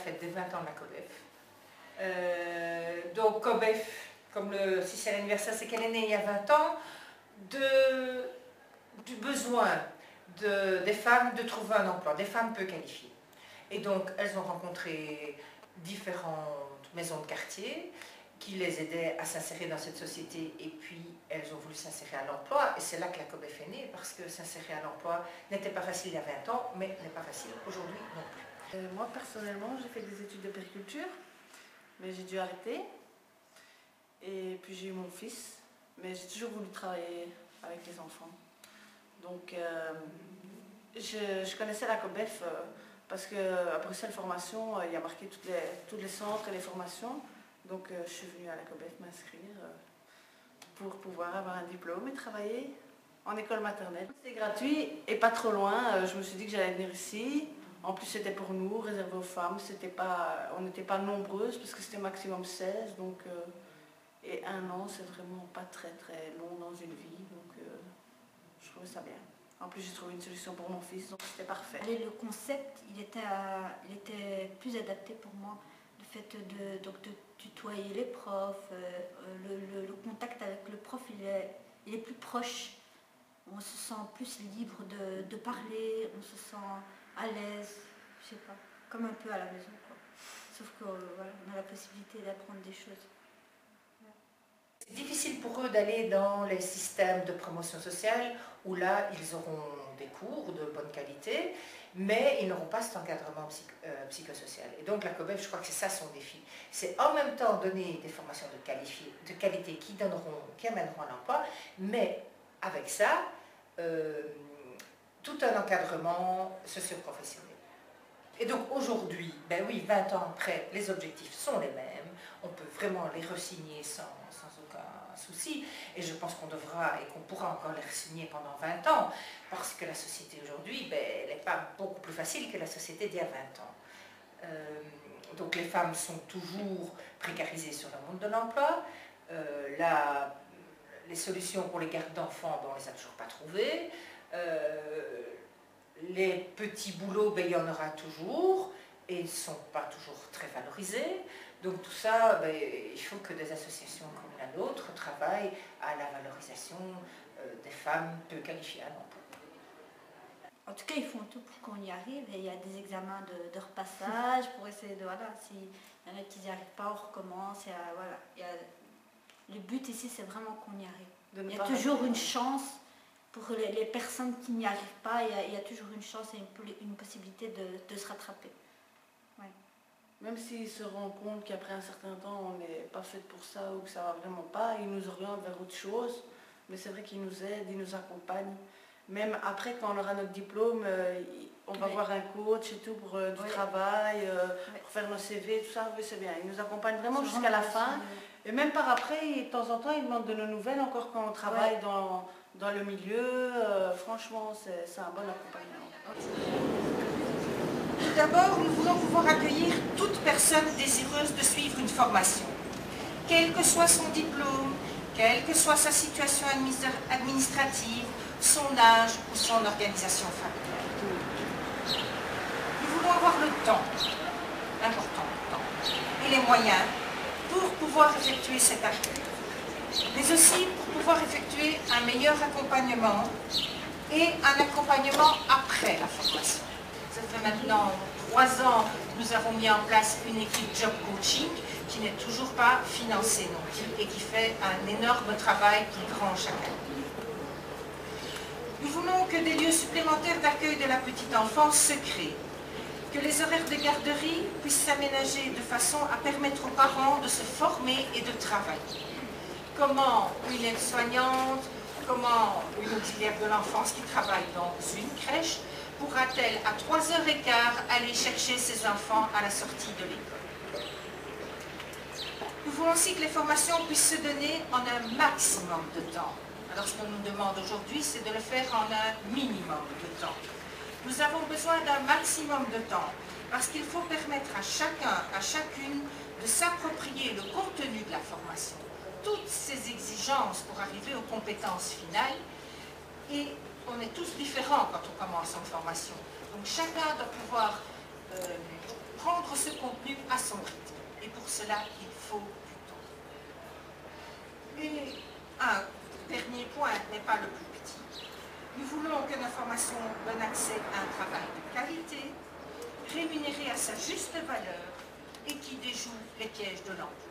fête des 20 ans de la COBEF. Donc COBEF, comme si c'est l'anniversaire, c'est qu'elle est née il y a 20 ans, du besoin des femmes de trouver un emploi, des femmes peu qualifiées. Et donc elles ont rencontré différentes maisons de quartier qui les aidaient à s'insérer dans cette société, et puis elles ont voulu s'insérer à l'emploi, et c'est là que la COBEF est née, parce que s'insérer à l'emploi n'était pas facile il y a 20 ans, mais n'est pas facile aujourd'hui non plus. Moi personnellement, j'ai fait des études de périculture, mais j'ai dû arrêter. Et puis j'ai eu mon fils, mais j'ai toujours voulu travailler avec les enfants. Donc je connaissais la COBEF parce qu'à Bruxelles Formation, il y a marqué tous les centres et les formations. Donc je suis venue à la COBEF m'inscrire pour pouvoir avoir un diplôme et travailler en école maternelle. C'était gratuit et pas trop loin. Je me suis dit que j'allais venir ici. En plus c'était pour nous, réservé aux femmes. On n'était pas nombreuses parce que c'était maximum 16. Donc, et 1 an, c'est vraiment pas très très long dans une vie. Donc je trouvais ça bien. En plus j'ai trouvé une solution pour mon fils, donc c'était parfait. Et le concept, il était plus adapté pour moi. Le fait de tutoyer les profs, le contact avec le prof, il est plus proche. On se sent plus libre de parler, on se sent à l'aise, je sais pas, comme un peu à la maison, quoi. Sauf que voilà, on a la possibilité d'apprendre des choses. C'est difficile pour eux d'aller dans les systèmes de promotion sociale où là, ils auront des cours de bonne qualité, mais ils n'auront pas cet encadrement psychosocial. Et donc la COBEF, je crois que c'est ça son défi. C'est en même temps donner des formations de qualité qui amèneront à l'emploi, mais avec ça, tout un encadrement socio-professionnel. Et donc aujourd'hui, ben oui, 20 ans après, les objectifs sont les mêmes. On peut vraiment les re-signer sans aucun souci. Et je pense qu'on devra et qu'on pourra encore les re-signer pendant 20 ans. Parce que la société aujourd'hui, ben, elle n'est pas beaucoup plus facile que la société d'il y a 20 ans. Donc les femmes sont toujours précarisées sur le monde de l'emploi. Les solutions pour les gardes d'enfants, ben, on ne les a toujours pas trouvées. Les petits boulots, ben, il y en aura toujours, et ils ne sont pas toujours très valorisés. Donc tout ça, ben, il faut que des associations comme la nôtre travaillent à la valorisation des femmes peu qualifiées à l'emploi. En tout cas, ils font tout pour qu'on y arrive, et il y a des examens de repassage pour essayer de, voilà, s'il y en a qui n'y arrivent pas, on recommence, voilà. Le but ici, c'est vraiment qu'on y arrive. Il y a toujours une chance. Pour les personnes qui n'y arrivent pas, il y a toujours une chance et une possibilité de se rattraper. Ouais. Même s'ils se rendent compte qu'après un certain temps, on n'est pas fait pour ça ou que ça ne va vraiment pas, ils nous orientent vers autre chose. Mais c'est vrai qu'ils nous aident, ils nous accompagnent. Même après, quand on aura notre diplôme, on va voir un coach et tout pour du travail, pour faire nos CV, tout ça, oui, c'est bien. Ils nous accompagnent vraiment jusqu'à la fin. Et même par après, de temps en temps, ils demandent de nos nouvelles, encore quand on travaille dans le milieu. Franchement, c'est un bon accompagnement. Tout d'abord, nous voulons pouvoir accueillir toute personne désireuse de suivre une formation. Quel que soit son diplôme, quelle que soit sa situation administrative, son âge ou son organisation familiale. Nous voulons avoir le temps, l'important temps, et les moyens pour pouvoir effectuer cet accueil, mais aussi pour pouvoir effectuer un meilleur accompagnement et un accompagnement après la formation. Ça fait maintenant 3 ans que nous avons mis en place une équipe Job Coaching qui n'est toujours pas financée non plus et qui fait un énorme travail plus grand chaque année. Nous voulons que des lieux supplémentaires d'accueil de la petite enfance se créent, que les horaires de garderie puissent s'aménager de façon à permettre aux parents de se former et de travailler. Comment une aide-soignante, comment une auxiliaire de l'enfance qui travaille dans une crèche pourra-t-elle à 3h15 aller chercher ses enfants à la sortie de l'école? Nous voulons aussi que les formations puissent se donner en un maximum de temps. Alors ce qu'on nous demande aujourd'hui, c'est de le faire en un minimum de temps. Nous avons besoin d'un maximum de temps parce qu'il faut permettre à chacun, à chacune de s'approprier le contenu de la formation, toutes ces exigences pour arriver aux compétences finales. Et on est tous différents quand on commence en formation. Donc chacun doit pouvoir prendre ce contenu à son rythme. Et pour cela, il faut du temps. Et un dernier point n'est pas le plus petit. Nous voulons que l'information donne accès à un travail de qualité, rémunéré à sa juste valeur et qui déjoue les pièges de l'emploi.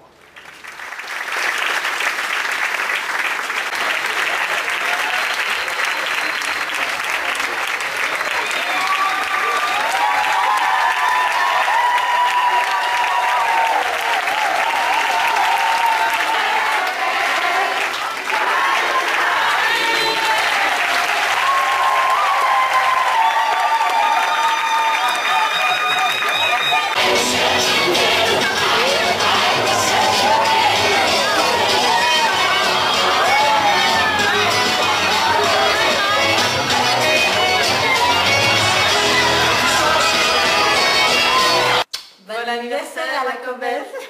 Bon anniversaire à la Cobes!